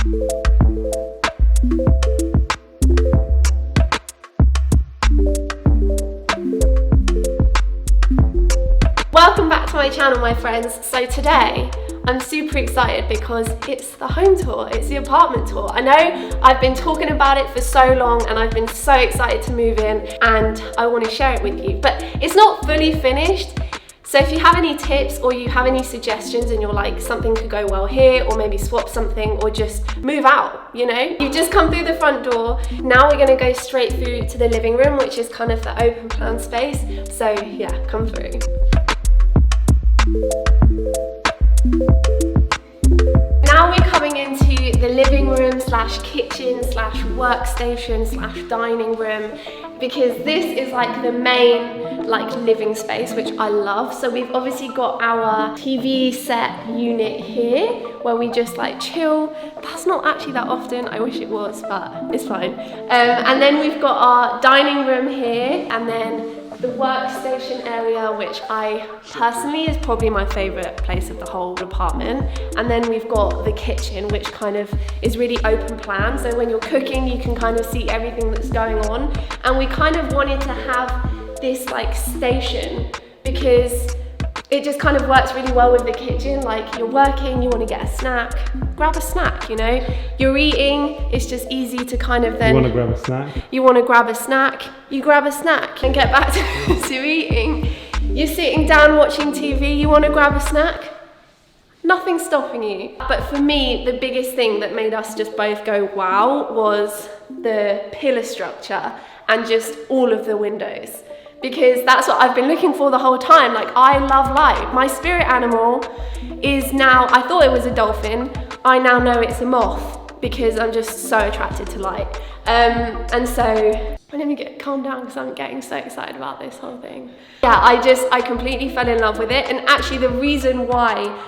Welcome back to my channel, my friends. So today I'm super excited because it's the home tour, it's the apartment tour. I know I've been talking about it for so long and I've been so excited to move in and I want to share it with you, but it's not fully finished. So if you have any tips or you have any suggestions and you're like, something could go well here, or maybe swap something, or just move out, you know? You've just come through the front door. Now we're gonna go straight through to the living room, which is kind of the open plan space. So yeah, come through. Now we're coming into the living room slash kitchen slash workstation slash dining room, because this is like the main like living space, which I love. So we've obviously got our TV set unit here where we just like chill. That's not actually that often, I wish it was, but it's fine. And then we've got our dining room here, and then the workstation area, which I personally is probably my favorite place of the whole apartment. And then we've got the kitchen, which kind of is really open plan. So when you're cooking, you can kind of see everything that's going on. And we kind of wanted to have this like station because it just kind of works really well with the kitchen. Like you're working, you want to get a snack, grab a snack, you know? You're eating, it's just easy to kind of then... You want to grab a snack? You want to grab a snack, you grab a snack and get back to eating. You're sitting down watching TV, you want to grab a snack? Nothing's stopping you. But for me, the biggest thing that made us just both go wow was the pillar structure and just all of the windows. Because that's what I've been looking for the whole time. Like, I love light. My spirit animal is now, I thought it was a dolphin, I now know it's a moth because I'm just so attracted to light. And so, let me calm down because I'm getting so excited about this whole thing. Yeah, I completely fell in love with it. And actually the reason why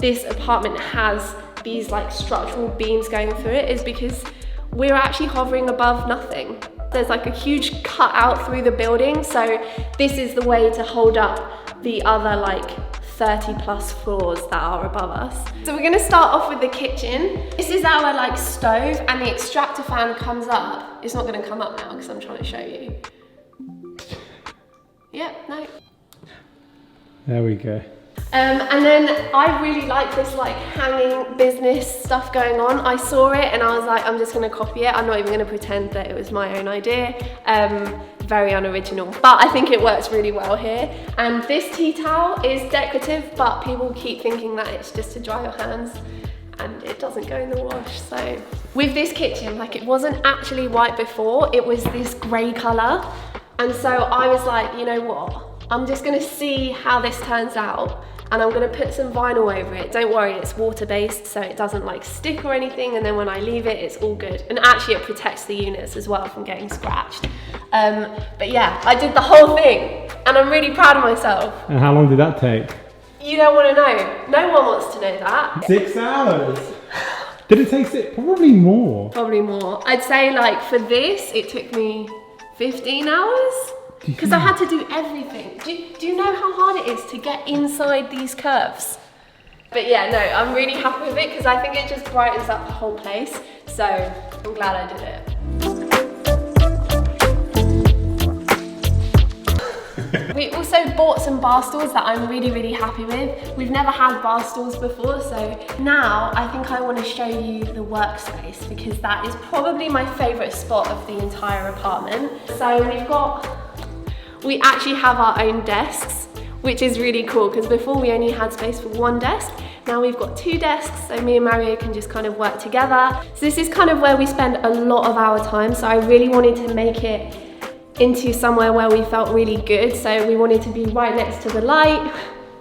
this apartment has these like structural beams going through it is because we're actually hovering above nothing. There's like a huge cut out through the building, so this is the way to hold up the other like 30 plus floors that are above us. So we're gonna start off with the kitchen. This is our like stove, and the extractor fan comes up. It's not gonna come up now because I'm trying to show you. Yeah, no. There we go. And then I really like this like hanging business stuff going on. I saw it and I was like, I'm just gonna copy it. I'm not even gonna pretend that it was my own idea. Very unoriginal, but I think it works really well here. And this tea towel is decorative, but people keep thinking that it's just to dry your hands and it doesn't go in the wash. So with this kitchen, like it wasn't actually white before, it was this gray color. And so I was like, you know what? I'm just gonna see how this turns out. And I'm gonna put some vinyl over it. Don't worry, it's water-based, so it doesn't like stick or anything, and then when I leave it, it's all good. And actually it protects the units as well from getting scratched. But yeah, I did the whole thing, and I'm really proud of myself. And how long did that take? You don't wanna know. No one wants to know that. 6 hours. Did it take 6? Probably more. Probably more. I'd say like for this, it took me 15 hours. Because I had to do everything. Do you know how hard it is to get inside these curves? But yeah, no, I'm really happy with it because I think it just brightens up the whole place. So I'm glad I did it. We also bought some bar stools that I'm really, really happy with. We've never had bar stools before, so now I think I want to show you the workspace because that is probably my favorite spot of the entire apartment. So we actually have our own desks, which is really cool because before we only had space for one desk. Now we've got 2 desks, so me and Mario can just kind of work together. So this is kind of where we spend a lot of our time. So I really wanted to make it into somewhere where we felt really good. So we wanted to be right next to the light,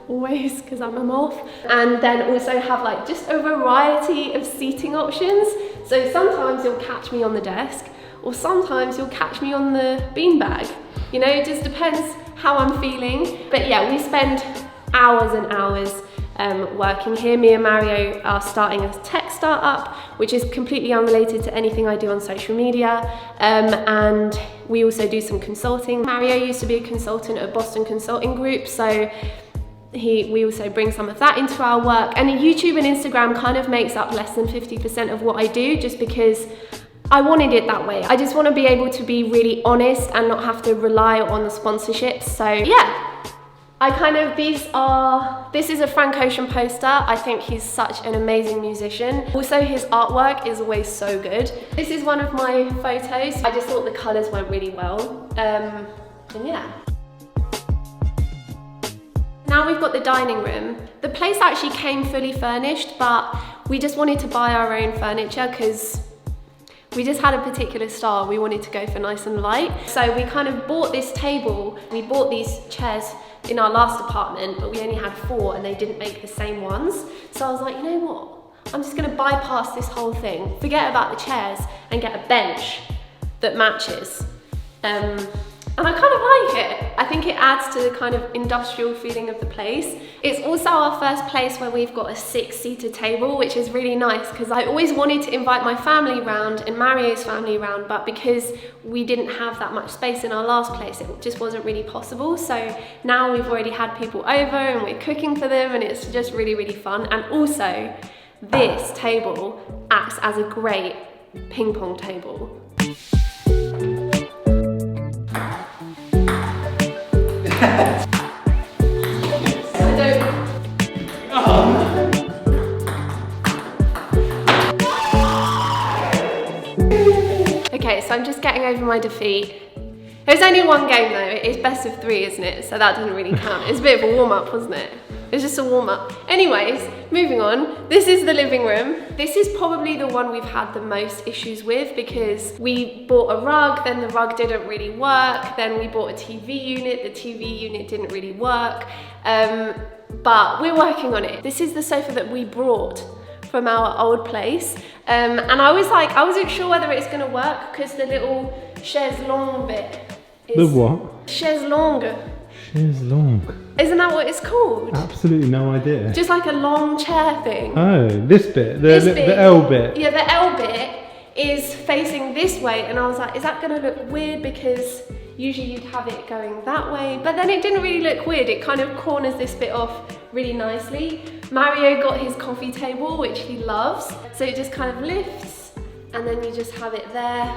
always, because I'm a moth. And then also have like just a variety of seating options. So sometimes you'll catch me on the desk, or sometimes you'll catch me on the beanbag. You know, it just depends how I'm feeling. But yeah, we spend hours and hours working here. Me and Mario are starting a tech startup, which is completely unrelated to anything I do on social media. And we also do some consulting. Mario used to be a consultant at Boston Consulting Group, so we also bring some of that into our work, and YouTube and Instagram kind of makes up less than 50% of what I do, just because I wanted it that way. I just want to be able to be really honest and not have to rely on the sponsorships. So yeah, this is a Frank Ocean poster. I think he's such an amazing musician. Also, his artwork is always so good. This is one of my photos. I just thought the colors went really well. And yeah. Now we've got the dining room. The place actually came fully furnished, but we just wanted to buy our own furniture because we just had a particular style. We wanted to go for nice and light. So we kind of bought this table. We bought these chairs in our last apartment, but we only had 4 and they didn't make the same ones. So I was like, you know what? I'm just gonna bypass this whole thing, forget about the chairs and get a bench that matches. And I kind of like it. I think it adds to the kind of industrial feeling of the place. It's also our first place where we've got a 6-seater table, which is really nice because I always wanted to invite my family round and Mario's family round, but because we didn't have that much space in our last place, it just wasn't really possible. So now we've already had people over and we're cooking for them, and it's just really, really fun. And also, this table acts as a great ping pong table. Okay, so I'm just getting over my defeat. There's only one game though. It's best of 3, isn't it? So that doesn't really count. It's a bit of a warm-up, wasn't it? It's just a warm-up. Anyways, moving on. This is the living room. This is probably the one we've had the most issues with because we bought a rug, then the rug didn't really work, then we bought a TV unit, the TV unit didn't really work, but we're working on it. This is the sofa that we brought from our old place, and I wasn't sure whether it's gonna work because the little chaise longue bit is... The what? Chaise longue. Chaise longue. Isn't that what it's called? Absolutely no idea. Just like a long chair thing. Oh, this bit, the L bit. Yeah, the L bit is facing this way, and I was like, is that gonna look weird because usually you'd have it going that way, but then it didn't really look weird. It kind of corners this bit off really nicely. Mario got his coffee table, which he loves, so it just kind of lifts, and then you just have it there,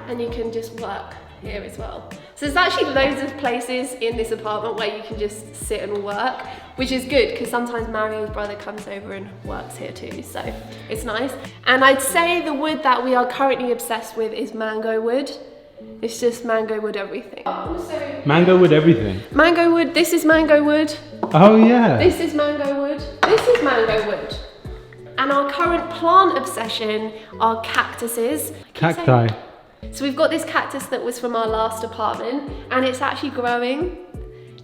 and you can just work here as well. So there's actually loads of places in this apartment where you can just sit and work, which is good because sometimes Mario's brother comes over and works here too, so it's nice. And I'd say the wood that we are currently obsessed with is mango wood. It's just mango wood everything. Also, mango wood everything? Mango wood, this is mango wood. Oh yeah. This is mango wood. This is mango wood. And our current plant obsession are cactuses. Cacti. So we've got this cactus that was from our last apartment, and it's actually growing.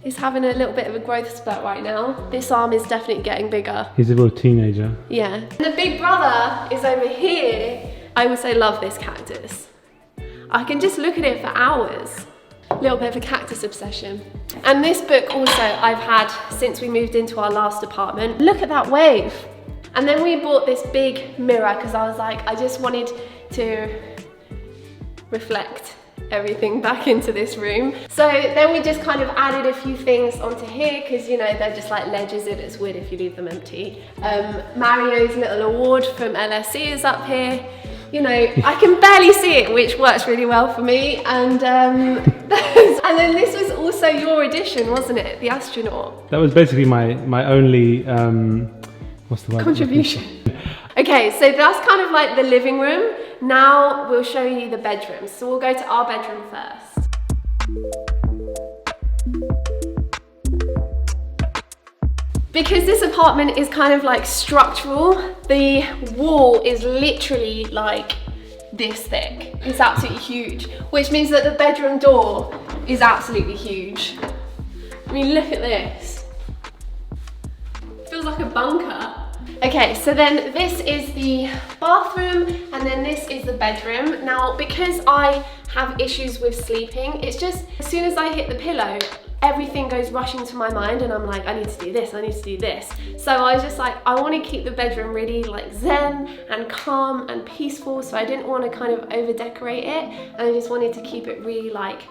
It's having a little bit of a growth spurt right now. This arm is definitely getting bigger. He's a real teenager. Yeah. And the big brother is over here. I also love this cactus. I can just look at it for hours. A little bit of a cactus obsession. And this book also I've had since we moved into our last apartment. Look at that wave. And then we bought this big mirror because I was like, I just wanted to reflect everything back into this room. So then we just kind of added a few things onto here because, you know, they're just like ledges and it's weird if you leave them empty. Mario's little award from LSE is up here. You know, I can barely see it, which works really well for me. And and then this was also your edition, wasn't it? The astronaut. That was basically my only, what's the word? Contribution. Okay, so that's kind of like the living room. Now we'll show you the bedrooms. So we'll go to our bedroom first. Because this apartment is kind of like structural, the wall is literally like this thick. It's absolutely huge, which means that the bedroom door is absolutely huge. I mean, look at this. It feels like a bunker. Okay, so then this is the bathroom, and then this is the bedroom. Now, because I have issues with sleeping, it's just as soon as I hit the pillow, everything goes rushing to my mind and I'm like, I need to do this, I need to do this. So I was just like, I want to keep the bedroom really like zen and calm and peaceful, so I didn't want to kind of over decorate it, and I just wanted to keep it really like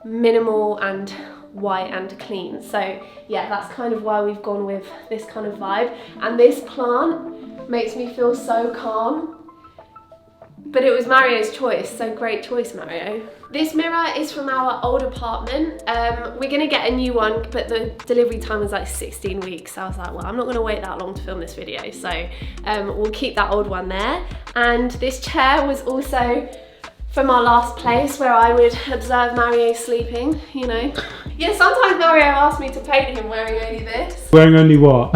minimal and white and clean. So yeah, that's kind of why we've gone with this kind of vibe. And this plant makes me feel so calm. But it was Mario's choice, so great choice, Mario. This mirror is from our old apartment. We're gonna get a new one, but the delivery time was like 16 weeks. So I was like, well, I'm not gonna wait that long to film this video. So we'll keep that old one there. And this chair was also from our last place where I would observe Mario sleeping, you know. Yeah, sometimes Mario asks me to paint him wearing only this. Wearing only what?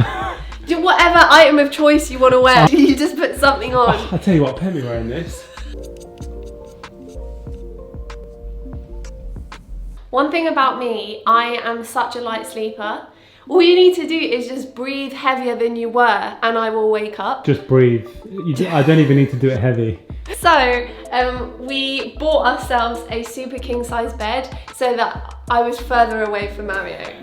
Whatever item of choice you want to wear, you just put something on. Oh, I tell you what, Pemmy wearing this. One thing about me, I am such a light sleeper. All you need to do is just breathe heavier than you were and I will wake up. Just breathe. I don't even need to do it heavy. So we bought ourselves a super king size bed so that I was further away from Mario.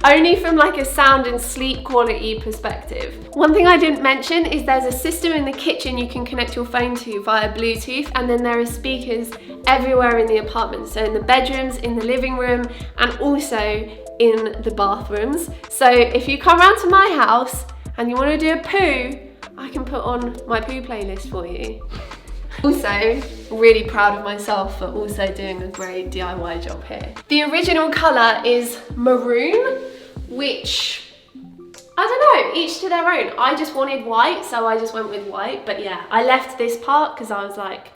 Only from like a sound and sleep quality perspective. One thing I didn't mention is there's a system in the kitchen you can connect your phone to via Bluetooth, and then there are speakers everywhere in the apartment. So in the bedrooms, in the living room, and also in the bathrooms. So if you come round to my house and you want to do a poo, I can put on my poo playlist for you. Also, really proud of myself for also doing a great DIY job here. The original colour is maroon, which, I don't know, each to their own. I just wanted white, so I just went with white. But yeah, I left this part because I was like,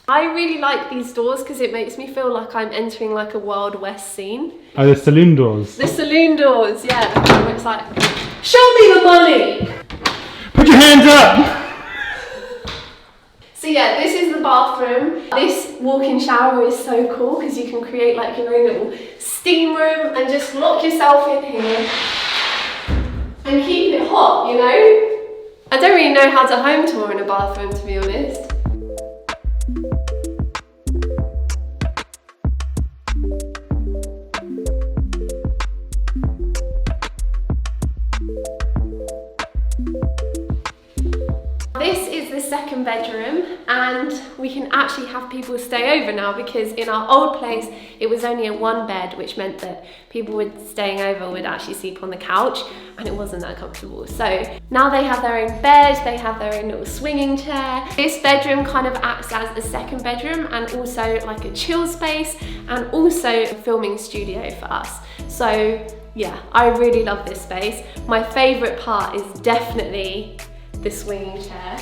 I really like these doors because it makes me feel like I'm entering like a Wild West scene. Oh, the saloon doors? The saloon doors, yeah. It's like, show me the money! Put your hands up! So yeah, this is the bathroom. This walk-in shower is so cool because you can create like your own little steam room and just lock yourself in here and keep it hot, you know? I don't really know how to home tour in a bathroom, to be honest. This is the second bedroom, and we can actually have people stay over now because in our old place it was only a one bed, which meant that people staying over would actually sleep on the couch and it wasn't that comfortable. So now they have their own bed, they have their own little swinging chair. This bedroom kind of acts as a second bedroom and also like a chill space and also a filming studio for us. So yeah, I really love this space. My favourite part is definitely the swinging chair.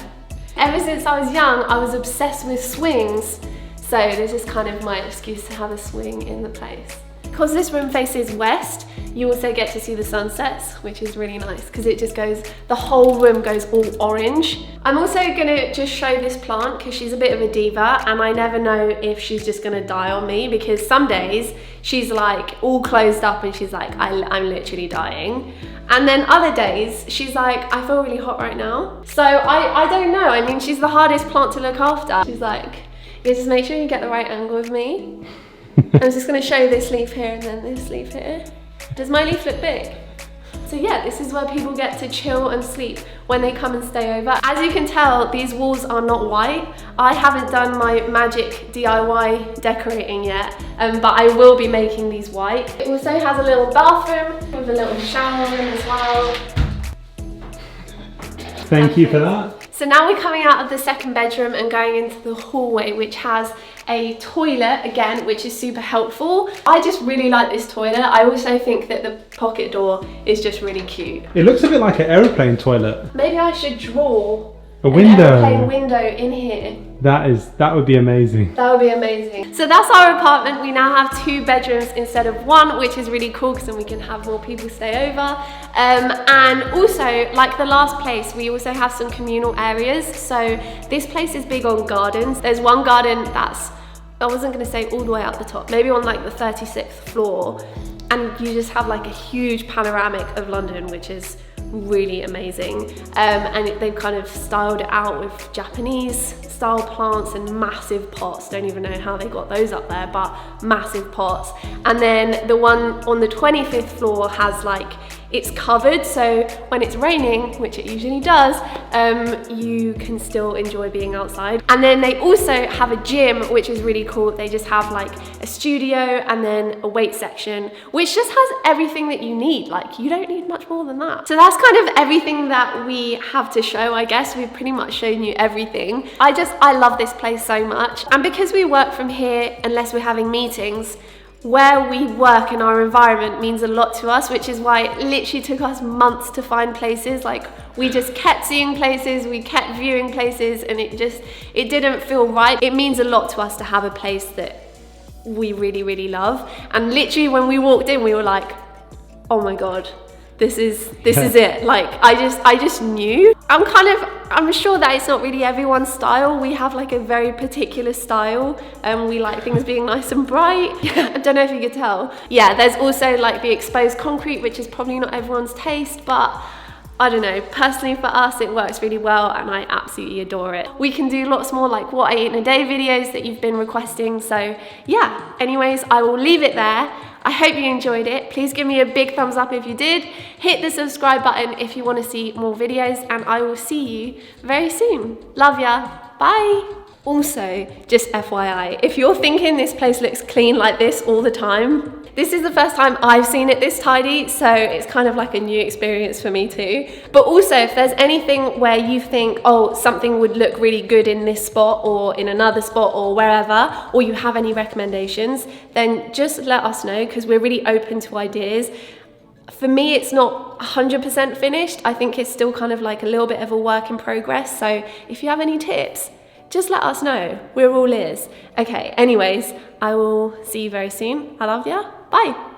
Ever since I was young, I was obsessed with swings, so this is kind of my excuse to have a swing in the place. Because this room faces west, you also get to see the sunsets, which is really nice because it just goes, the whole room goes all orange. I'm also gonna just show this plant because she's a bit of a diva and I never know if she's just gonna die on me, because some days she's like all closed up and she's like, I'm literally dying. And then other days, she's like, I feel really hot right now. So I don't know. I mean, she's the hardest plant to look after. She's like, yeah, just make sure you get the right angle of me. I'm just gonna show you this leaf here and then this leaf here. Does my leaf look big? So yeah, this is where people get to chill and sleep when they come and stay over. As you can tell, these walls are not white. I haven't done my magic DIY decorating yet, but I will be making these white. It also has a little bathroom with a little shower room as well. Thank you for that. So now we're coming out of the second bedroom and going into the hallway, which has a toilet again, which is super helpful. I just really like this toilet. I also think that the pocket door is just really cute. It looks a bit like an aeroplane toilet. Maybe I should draw a window. An aeroplane window in here. That would be amazing. That would be amazing. So that's our apartment. We now have 2 bedrooms instead of 1, which is really cool because then we can have more people stay over. And also, like the last place, we also have some communal areas. So this place is big on gardens. There's one garden that's, I wasn't gonna say all the way up the top, maybe on like the 36th floor. And you just have like a huge panoramic of London, which is really amazing. And they've kind of styled it out with Japanese style plants and massive pots. Don't even know how they got those up there, but massive pots. And then the one on the 25th floor has like it's covered, so when it's raining, which it usually does, you can still enjoy being outside. And then they also have a gym, which is really cool. They just have like a studio and then a weight section, which just has everything that you need. Like, you don't need much more than that. So that's kind of everything that we have to show, I guess. We've pretty much shown you everything. I love this place so much. And because we work from here, unless we're having meetings, where we work in our environment means a lot to us, which is why it literally took us months to find places. Like, we just kept seeing places, we kept viewing places, and it didn't feel right. It means a lot to us to have a place that we really, really love. And literally when we walked in, we were like, oh my God, this is it. Like, I just knew. I'm sure that it's not really everyone's style. We have like a very particular style, and we like things being nice and bright. I don't know if you could tell. Yeah, there's also like the exposed concrete, which is probably not everyone's taste, but I don't know, personally for us it works really well, and I absolutely adore it. We can do lots more like what I eat in a day videos that you've been requesting. So yeah, anyways, I will leave it there. I hope you enjoyed it. Please give me a big thumbs up if you did. Hit the subscribe button if you want to see more videos, and I will see you very soon. Love ya. Bye. Also, just FYI, if you're thinking this place looks clean like this all the time, this is the first time I've seen it this tidy, so it's kind of like a new experience for me too. But also, if there's anything where you think, oh, something would look really good in this spot or in another spot or wherever, or you have any recommendations, then just let us know, because we're really open to ideas. For me, it's not 100% finished. I think it's still kind of like a little bit of a work in progress. So if you have any tips, just let us know. We're all ears. Okay, anyways, I will see you very soon. I love ya. Bye.